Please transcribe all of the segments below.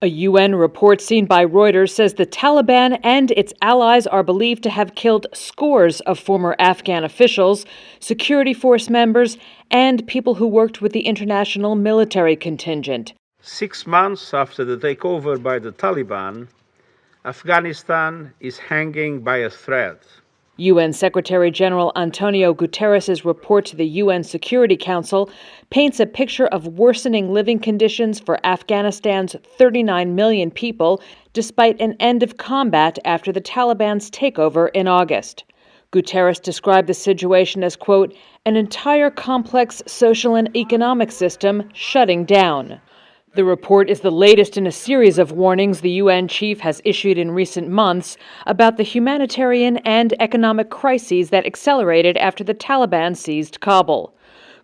A UN report seen by Reuters says the Taliban and its allies are believed to have killed scores of former Afghan officials, security force members, and people who worked with the international military contingent. 6 months after the takeover by the Taliban, Afghanistan is hanging by a thread. UN Secretary General Antonio Guterres' report to the UN Security Council paints a picture of worsening living conditions for Afghanistan's 39 million people, despite an end of combat after the Taliban's takeover in August. Guterres described the situation as, quote, an entire complex social and economic system shutting down. The report is the latest in a series of warnings the UN chief has issued in recent months about the humanitarian and economic crises that accelerated after the Taliban seized Kabul.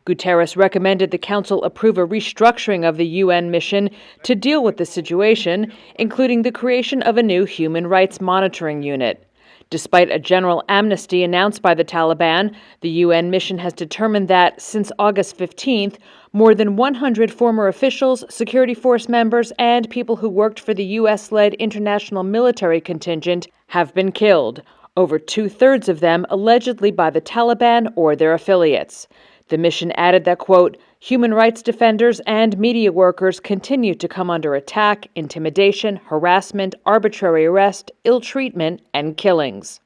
Guterres recommended the Council approve a restructuring of the UN mission to deal with the situation, including the creation of a new human rights monitoring unit. Despite a general amnesty announced by the Taliban, the UN mission has determined that, since August 15th, more than 100 former officials, security force members, and people who worked for the U.S.-led international military contingent have been killed, over two-thirds of them allegedly by the Taliban or their affiliates. The mission added that, quote, human rights defenders and media workers continue to come under attack, intimidation, harassment, arbitrary arrest, ill treatment, and killings.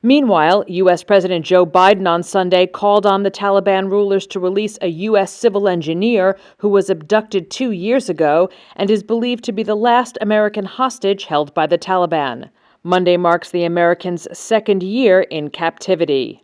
Meanwhile, U.S. President Joe Biden on Sunday called on the Taliban rulers to release a U.S. civil engineer who was abducted 2 years ago and is believed to be the last American hostage held by the Taliban. Monday marks the Americans' second year in captivity.